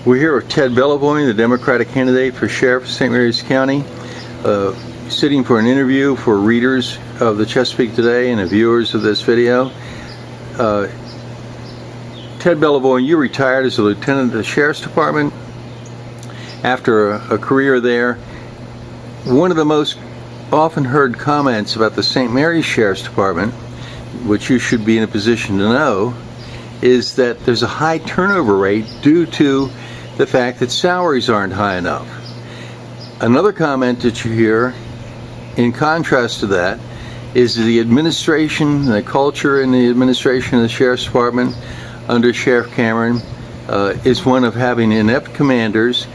We're here with Ted Belleavoine, the Democratic candidate for Sheriff of St. Mary's County, sitting for an interview for readers of the Chesapeake Today and the viewers of this video. Ted Belleavoine, you retired as a lieutenant of the Sheriff's Department after a career there. One of the most often heard comments about the St. Mary's Sheriff's Department, which you should be in a position to know, is that there's a high turnover rate due to the fact that salaries aren't high enough. Another comment that you hear, in contrast to that, is the administration, the culture in the administration of the Sheriff's Department under Sheriff Cameron is one of having inept commanders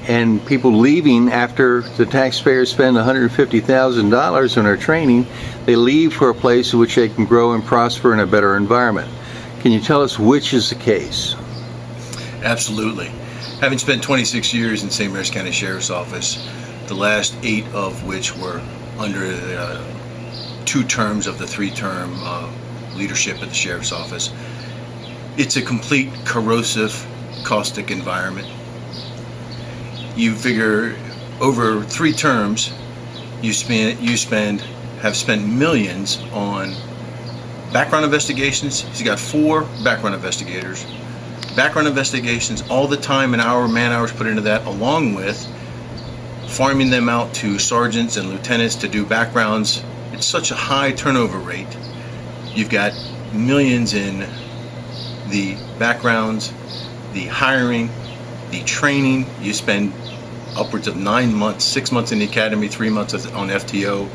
and people leaving after the taxpayers spend $150,000 on their training. They leave for a place in which they can grow and prosper in a better environment. Can you tell us which is the case? Absolutely. Having spent 26 years in St. Mary's County Sheriff's Office, the last 8 of which were under the 2 terms of the 3-term leadership at the Sheriff's Office, it's a complete corrosive, caustic environment. You figure over 3 terms, have spent millions on background investigations. He's got 4 background investigators. Background investigations, all the time and man hours put into that, along with farming them out to sergeants and lieutenants to do backgrounds. It's such a high turnover rate. You've got millions in the backgrounds, the hiring, the training. You spend upwards of 9 months, 6 months in the academy, 3 months on FTO.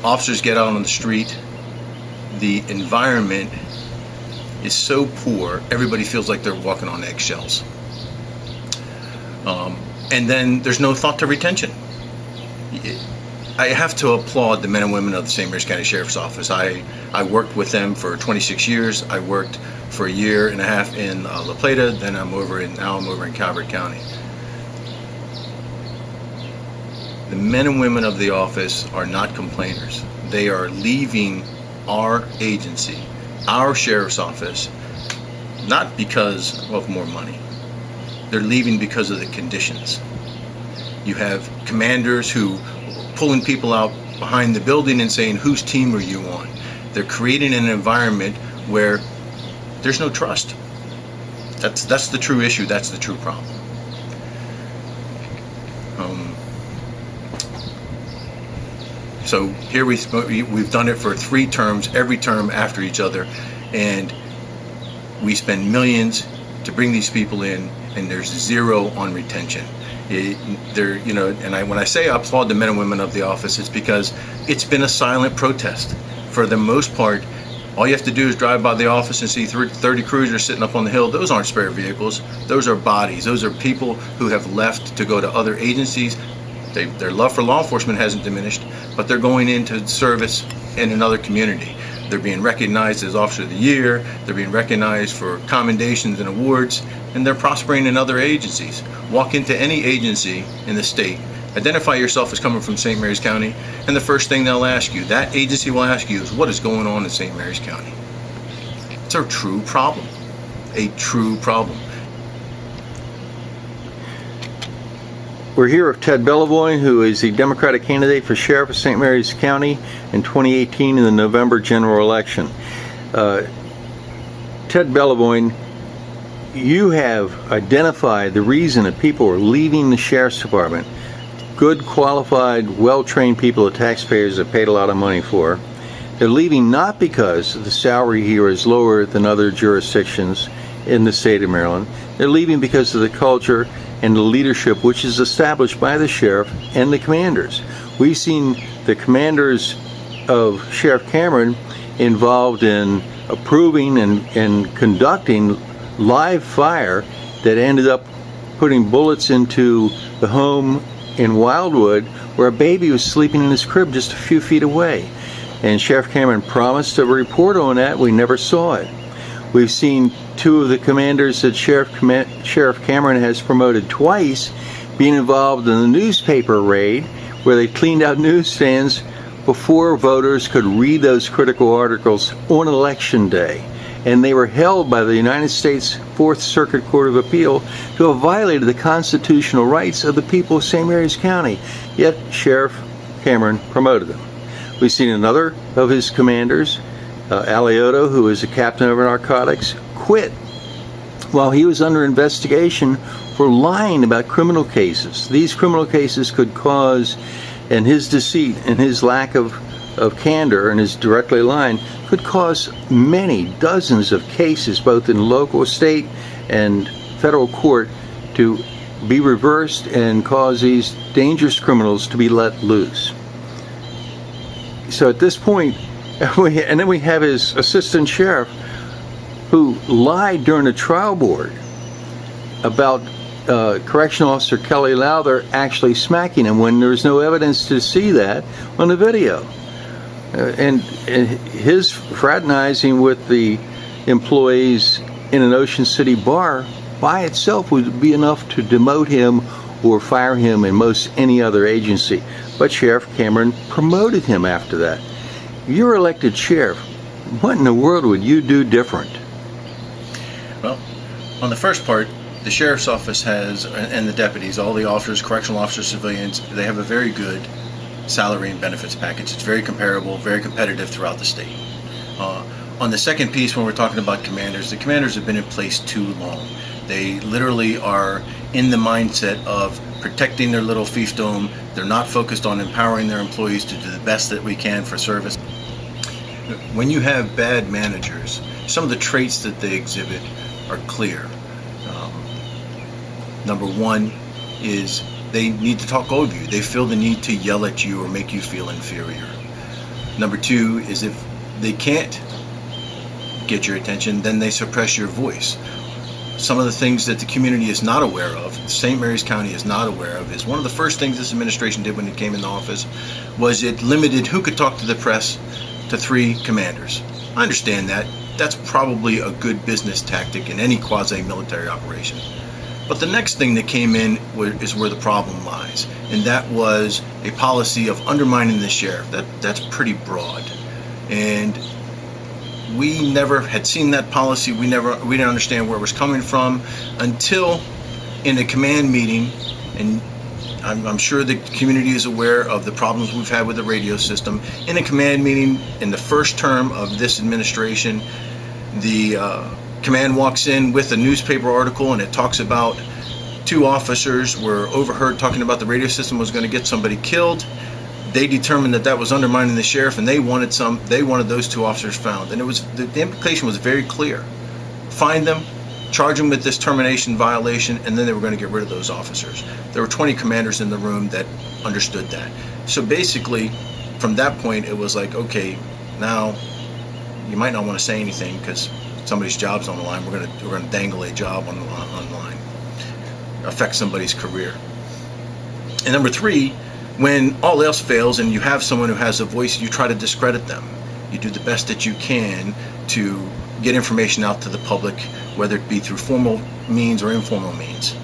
Officers get out on the street. The environment is so poor, everybody feels like they're walking on eggshells. And then there's no thought to retention. I have to applaud the men and women of the St. Mary's County Sheriff's Office. I worked with them for 26 years. I worked for a year and a half in La Plata, then now I'm over in Calvert County. The men and women of the office are not complainers. They are leaving our agency, our sheriff's office, not because of more money. They're leaving because of the conditions. You have commanders who pulling people out behind the building and saying, whose team are you on? They're creating an environment where there's no trust. That's the true issue. That's the true problem. So here we've done it for 3 terms, every term after each other, and we spend millions to bring these people in, and there's 0 on retention. When I say I applaud the men and women of the office, it's because it's been a silent protest. For the most part, all you have to do is drive by the office and see 30 cruisers sitting up on the hill. Those aren't spare vehicles. Those are bodies. Those are people who have left to go to other agencies. Their love for law enforcement hasn't diminished, but they're going into service in another community. They're being recognized as Officer of the Year, they're being recognized for commendations and awards, and they're prospering in other agencies. Walk into any agency in the state, identify yourself as coming from St. Mary's County, and the first thing they'll ask you, that agency will ask you, is what is going on in St. Mary's County? It's a true problem, a true problem. We're here with Ted Belleavoine, who is the Democratic candidate for Sheriff of St. Mary's County in 2018 in the November general election. Ted Belleavoine, you have identified the reason that people are leaving the Sheriff's Department. Good, qualified, well-trained people that taxpayers have paid a lot of money for. They're leaving not because the salary here is lower than other jurisdictions in the state of Maryland. They're leaving because of the culture and the leadership which is established by the sheriff and the commanders. We've seen the commanders of Sheriff Cameron involved in approving and conducting live fire that ended up putting bullets into the home in Wildwood where a baby was sleeping in his crib just a few feet away. And Sheriff Cameron promised a report on that. We never saw it. We've seen 2 of the commanders that Sheriff Cameron has promoted twice being involved in the newspaper raid where they cleaned out newsstands before voters could read those critical articles on election day. and they were held by the United States Fourth Circuit Court of Appeal to have violated the constitutional rights of the people of St. Mary's County. Yet Sheriff Cameron promoted them. We've seen another of his commanders, Alioto, who is a captain of narcotics, quit while he was under investigation for lying about criminal cases. These criminal cases could cause, and his deceit and his lack of candor and his directly lying could cause many dozens of cases, both in local, state, and federal court, to be reversed and cause these dangerous criminals to be let loose. So at this point, and then we have his assistant sheriff who lied during the trial board about Correctional Officer Kelly Lowther actually smacking him when there's no evidence to see that on the video. And his fraternizing with the employees in an Ocean City bar by itself would be enough to demote him or fire him in most any other agency. But Sheriff Cameron promoted him after that. You're elected sheriff. What in the world would you do different? Well, on the first part, the sheriff's office has, and the deputies, all the officers, correctional officers, civilians, they have a very good salary and benefits package. It's very comparable, very competitive throughout the state. On the second piece, when we're talking about commanders, the commanders have been in place too long. They literally are in the mindset of protecting their little fiefdom. They're not focused on empowering their employees to do the best that we can for service. When you have bad managers, some of the traits that they exhibit are clear. Number one is they need to talk over you. They feel the need to yell at you or make you feel inferior. Number two is if they can't get your attention, then they suppress your voice. Some of the things that the community is not aware of, St. Mary's County is not aware of, is one of the first things this administration did when it came into office was it limited who could talk to the press to 3 commanders. I understand that. That's probably a good business tactic in any quasi-military operation. But the next thing that came in is where the problem lies, and that was a policy of undermining the sheriff. That's pretty broad, and we never had seen that policy. We didn't understand where it was coming from until in a command meeting, and I'm sure the community is aware of the problems we've had with the radio system. In a command meeting in the first term of this administration, the command walks in with a newspaper article, and it talks about 2 officers were overheard talking about the radio system was going to get somebody killed. They determined that was undermining the sheriff, and they wanted those 2 officers found. And it was the implication was very clear: find them, charge them with this termination violation, and then they were going to get rid of those officers. There were 20 commanders in the room that understood that. So basically, from that point, it was like, okay, now you might not want to say anything because somebody's job's on the line. We're going to dangle a job on the line, affect somebody's career. And number 3, when all else fails and you have someone who has a voice, you try to discredit them. You do the best that you can to get information out to the public, whether it be through formal means or informal means.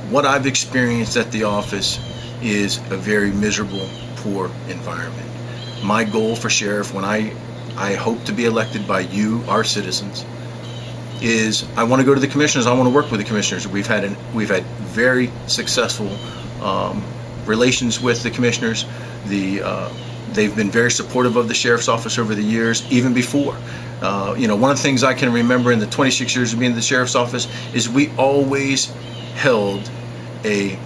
What I've experienced at the office is a very miserable, poor environment. My goal for sheriff, when I hope to be elected by you, our citizens, is I want to go to the commissioners. I want to work with the commissioners. We've had very successful relations with the commissioners. They've been very supportive of the sheriff's office over the years, even before. One of the things I can remember in the 26 years of being in the sheriff's office is we always held a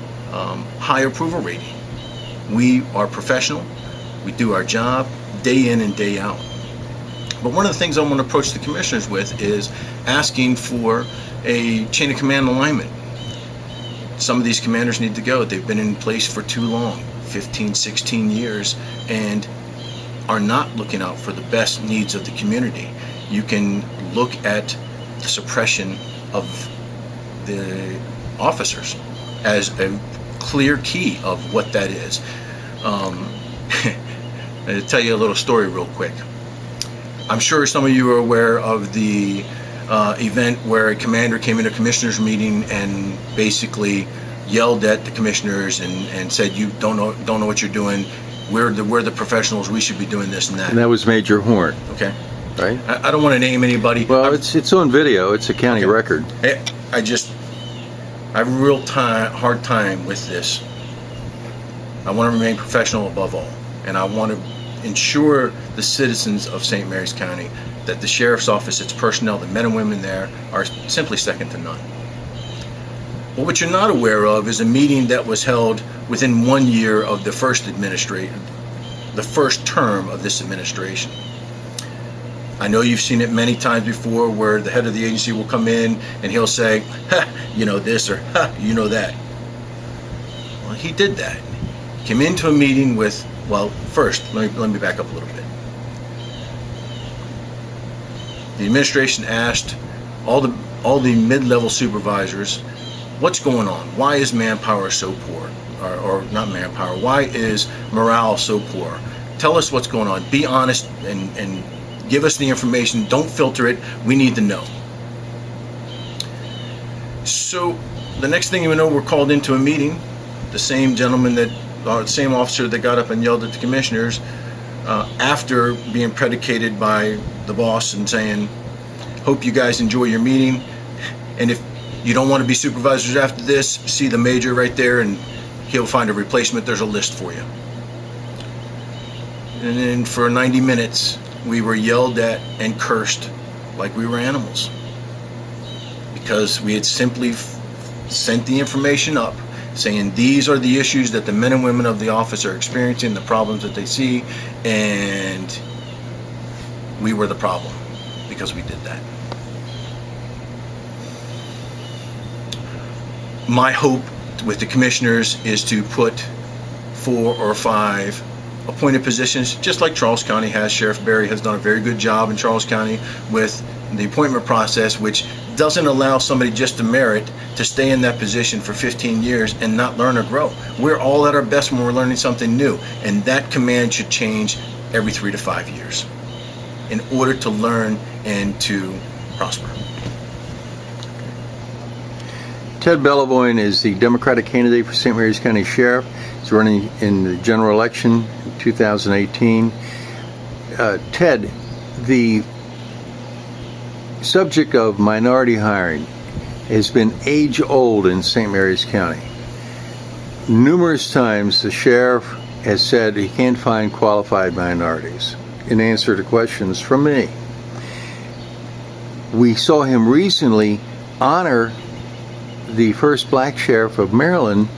high approval rating. We are professional. We do our job day in and day out. But one of the things I want to approach the commissioners with is asking for a chain of command alignment. Some of these commanders need to go. They've been in place for too long, 15, 16 years, and are not looking out for the best needs of the community. You can look at the suppression of the officers as a clear key of what that is. I'll tell you a little story real quick. I'm sure some of you are aware of the event where a commander came into a commissioners meeting and basically yelled at the commissioners and said, "You don't know what you're doing. We're the professionals. We should be doing this and that. And that was Major Horn, Okay. right? I don't want to name anybody. Well, it's on video. It's a county record. I have a real hard time with this. I want to remain professional above all, and I want to ensure the citizens of St. Mary's County that the sheriff's office, its personnel, the men and women there, are simply second to none. But what you're not aware of is a meeting that was held within 1 year of the first term of this administration. I know you've seen it many times before, where the head of the agency will come in and he'll say, "Ha, you know this," or "Ha, you know that." Well, he did that. Came into a meeting with, well, first, let me back up a little bit. The administration asked all the mid-level supervisors, what's going on? Why is manpower so poor? Or not manpower, why is morale so poor? Tell us what's going on. Be honest and give us the information. Don't filter it. We need to know. So the next thing you know, we're called into a meeting. The same same officer that got up and yelled at the commissioners, after being predicated by the boss and saying, "Hope you guys enjoy your meeting, and if you don't want to be supervisors after this, see the major right there and he'll find a replacement. There's a list for you." And then for 90 minutes we were yelled at and cursed like we were animals, because we had simply sent the information up saying these are the issues that the men and women of the office are experiencing, the problems that they see, and we were the problem because we did that. My hope with the commissioners is to put 4 or 5 appointed positions, just like Charles County has. Sheriff Berry has done a very good job in Charles County with the appointment process, which doesn't allow somebody just to merit to stay in that position for 15 years and not learn or grow. We're all at our best when we're learning something new, and that command should change every 3 to 5 years in order to learn and to prosper. Ted Belleavoine is the Democratic candidate for St. Mary's County Sheriff. He's running in the general election in 2018. Ted, the subject of minority hiring has been age-old in St. Mary's County. Numerous times the sheriff has said he can't find qualified minorities in answer to questions from me. We saw him recently honor the first black sheriff of Maryland,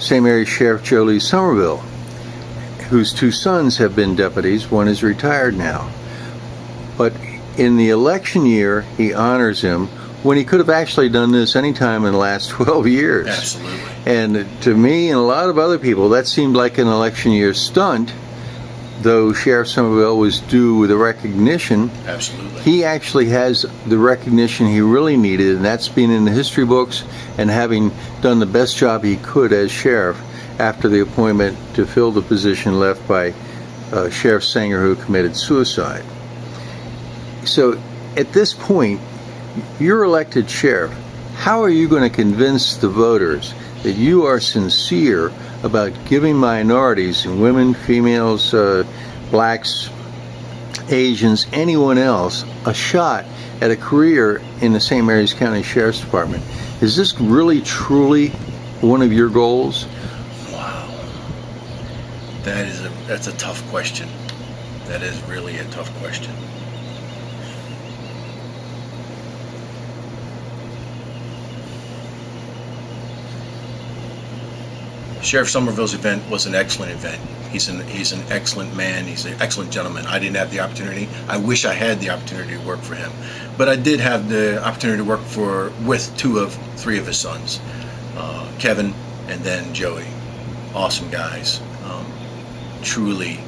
St. Mary's Sheriff Jolie Somerville, whose 2 sons have been deputies. One is retired now. But in the election year, he honors him when he could have actually done this anytime in the last 12 years. Absolutely. And to me and a lot of other people, that seemed like an election year stunt, though Sheriff Somerville was due the recognition. Absolutely. He actually has the recognition he really needed, and that's being in the history books and having done the best job he could as sheriff after the appointment to fill the position left by Sheriff Sanger, who committed suicide. So at this point, you're elected sheriff. How are you going to convince the voters that you are sincere about giving minorities, and women, females, blacks, Asians, anyone else, a shot at a career in the St. Mary's County Sheriff's Department? Is this really, truly one of your goals? Wow. That's a tough question. That is really a tough question. Sheriff Somerville's event was an excellent event. He's an excellent man. He's an excellent gentleman. I didn't have the opportunity. I wish I had the opportunity to work for him, but I did have the opportunity to work with 2 of 3 of his sons, Kevin and then Joey. Awesome guys. Truly,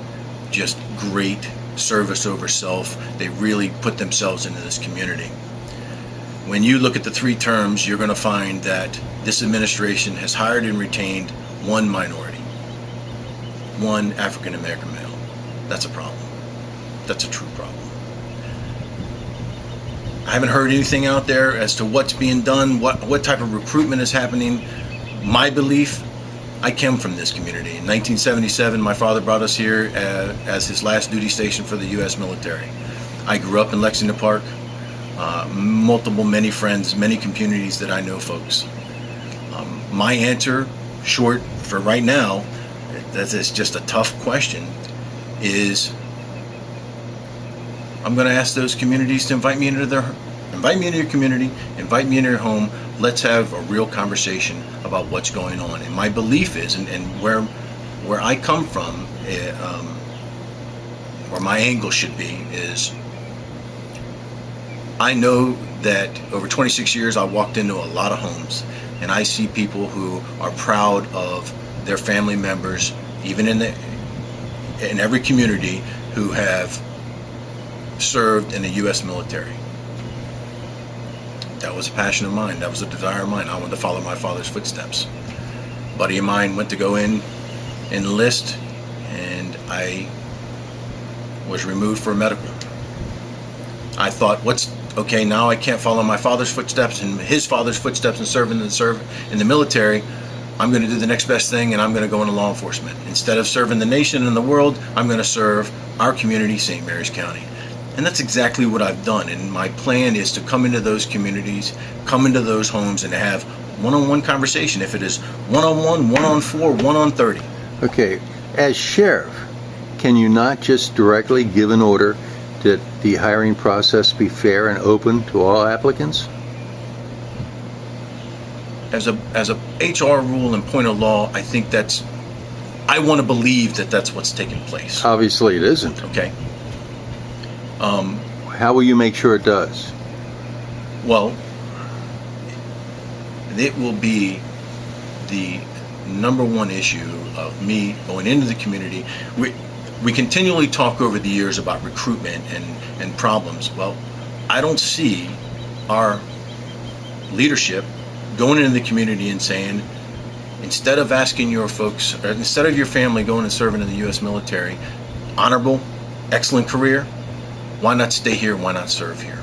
just great service over self. They really put themselves into this community. When you look at the 3 terms, you're going to find that this administration has hired and retained 1 minority, 1 African American male. That's a problem. That's a true problem. I haven't heard anything out there as to what's being done, what type of recruitment is happening. My belief I came from this community. In 1977, my father brought us here as his last duty station for the U.S. military. I grew up in Lexington Park, many friends, many communities that I know folks. My answer, short for right now, that is just a tough question, is I'm going to ask those communities to invite me into your community, invite me into your home. Let's have a real conversation about what's going on. And my belief is, and where I come from, where my angle should be, is I know that over 26 years I walked into a lot of homes, and I see people who are proud of their family members, even in every community, who have served in the U.S. military. That was a passion of mine. That was a desire of mine. I wanted to follow my father's footsteps. A buddy of mine went to go in, enlist, and I was removed for medical. I thought, okay, now I can't follow my father's footsteps and his father's footsteps and serve in the military. I'm going to do the next best thing, and I'm going to go into law enforcement. Instead of serving the nation and the world, I'm going to serve our community, St. Mary's County. And that's exactly what I've done. And my plan is to come into those communities, come into those homes, and have one-on-one conversation. If it is one-on-one, one-on-4, one-on-30. Okay, as sheriff, can you not just directly give an order that the hiring process be fair and open to all applicants? As a HR rule and point of law, I think I want to believe that that's what's taking place. Obviously it isn't. Okay. How will you make sure it does? Well, it will be the number one issue of me going into the community. We continually talk over the years about recruitment and problems. Well, I don't see our leadership going into the community and saying, instead of asking your folks, or instead of your family going and serving in the U.S. military, honorable, excellent career, why not stay here? Why not serve here?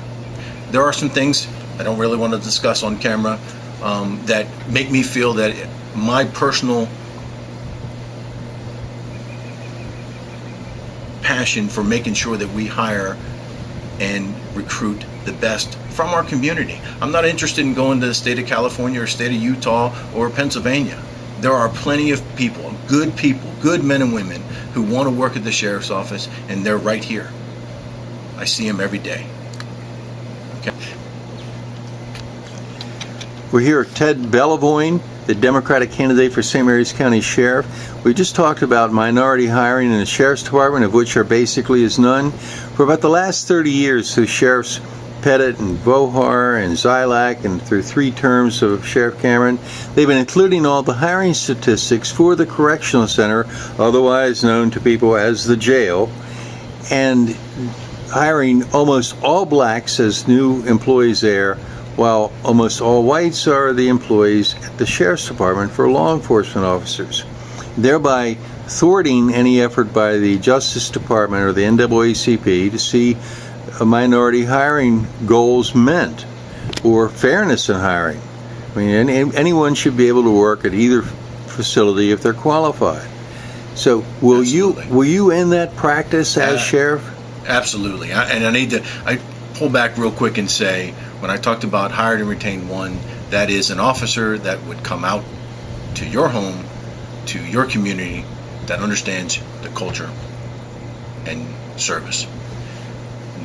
There are some things I don't really want to discuss on camera that make me feel that my personal passion for making sure that we hire and recruit the best from our community. I'm not interested in going to the state of California or state of Utah or Pennsylvania. There are plenty of people, good men and women who want to work at the sheriff's office, and they're right here. I see them every day. Okay. We're here with Ted Belleavoine, the Democratic candidate for St. Mary's County Sheriff. We just talked about minority hiring in the Sheriff's Department, of which there basically is none. For about the last 30 years, through Sheriffs Pettit and Vohar and Zilak, and through 3 terms of Sheriff Cameron, they've been including all the hiring statistics for the Correctional Center, otherwise known to people as the jail, and hiring almost all blacks as new employees there, while almost all whites are the employees at the Sheriff's Department for law enforcement officers, thereby thwarting any effort by the Justice Department or the NAACP to see a minority hiring goals meant, or fairness in hiring. I mean, anyone should be able to work at either facility if they're qualified. So will you end that practice as sheriff? Absolutely. I pull back real quick and say, when I talked about hired and retained one, that is an officer that would come out to your home, to your community, that understands the culture and service.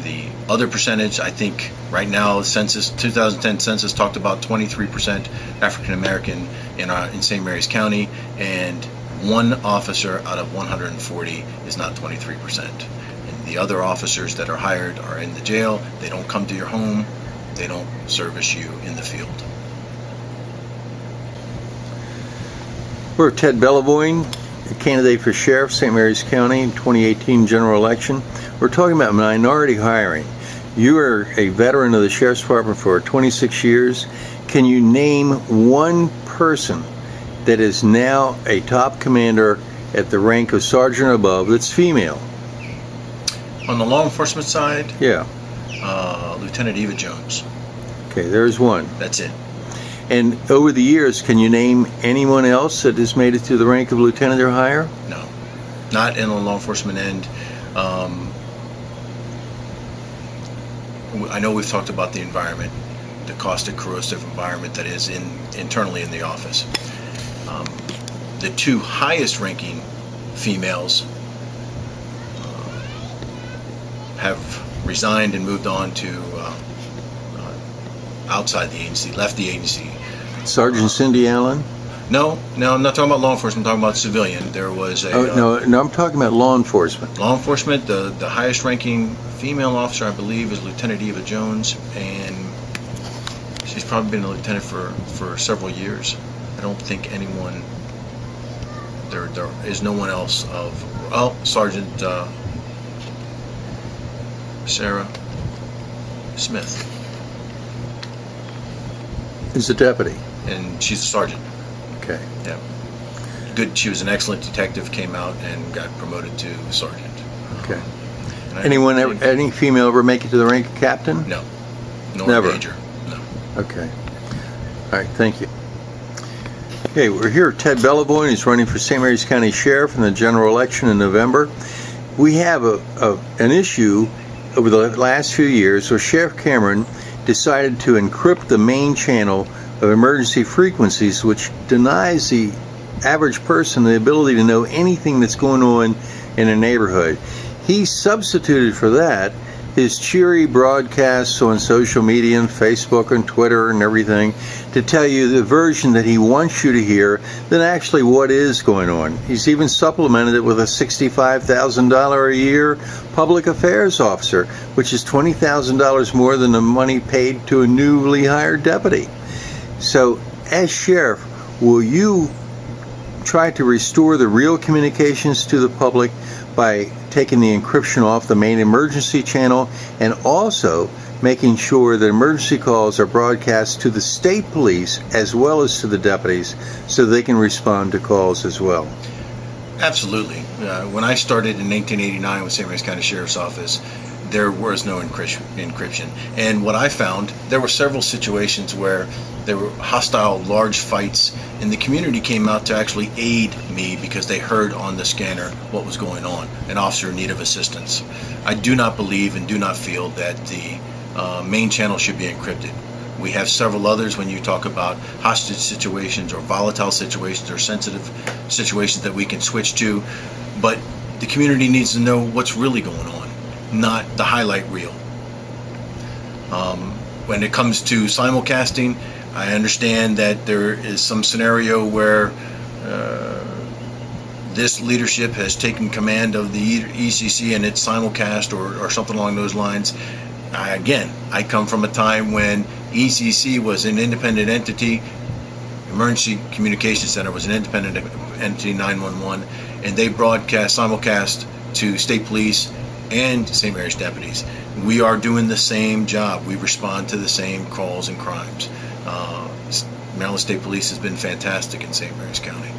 The other percentage, I think right now, the census, 2010 census talked about 23% African American in St. Mary's County, and one officer out of 140 is not 23%. And the other officers that are hired are in the jail. They don't come to your home. They don't service you in the field. We're Ted Belleavoine, a candidate for sheriff, St. Mary's County, 2018 general election. We're talking about minority hiring. You are a veteran of the Sheriff's Department for 26 years. Can you name one person that is now a top commander at the rank of sergeant or above that's female? On the law enforcement side? Yeah. Lieutenant Eva Jones. Okay, there's one. That's it. And over the years, can you name anyone else that has made it to the rank of lieutenant or higher? No, not in the law enforcement end. I know we've talked about the environment, the caustic, corrosive environment that is internally in the office. The two highest ranking females have resigned and moved on to outside the agency, left the agency. Sergeant Cindy Allen? No, I'm not talking about law enforcement. I'm talking about civilian. There was a no, I'm talking about law enforcement. Law enforcement. The highest ranking female officer, I believe, is Lieutenant Eva Jones, and she's probably been a lieutenant for several years. I don't think anyone. There is no one else of. Sergeant Sarah Smith Is a deputy. and she's a sergeant. Okay. Yeah. Good. She was an excellent detective. Came out and got promoted to sergeant. Okay. And Anyone ever, any female ever make it to the rank of captain? No. Nor Never. major. No. Okay. All right, thank you. Okay, we're here with Ted Belleavoine. He's running for St. Mary's County Sheriff in the general election in November. We have an issue over the last few years where Sheriff Cameron decided to encrypt the main channel of emergency frequencies, which denies the average person the ability to know anything that's going on in a neighborhood. He substituted for that his cheery broadcasts on social media and Facebook and Twitter and everything to tell you the version that he wants you to hear than actually what is going on. He's even supplemented it with a $65,000 a year public affairs officer, which is $20,000 more than the money paid to a newly hired deputy. So, as sheriff, will you try to restore the real communications to the public by taking the encryption off the main emergency channel and also making sure that emergency calls are broadcast to the state police as well as to the deputies so they can respond to calls as well? Absolutely. When I started in 1989 with St. Mary's County Sheriff's Office, there was no encryption. And what I found, there were several situations where there were hostile, large fights, and the community came out to actually aid me because they heard on the scanner what was going on, an officer in need of assistance. I do not believe and do not feel that the main channel should be encrypted. We have several others when you talk about hostage situations or volatile situations or sensitive situations that we can switch to, but the community needs to know what's really going on, not the highlight reel. When it comes to simulcasting, I understand that there is some scenario where this leadership has taken command of the ECC and its simulcast or something along those lines. I come from a time when ECC was an independent entity, Emergency Communication Center was an independent entity, 911, and they simulcast to state police and St. Mary's deputies. We are doing the same job. We respond to the same calls and crimes. Maryland State Police has been fantastic in St. Mary's County.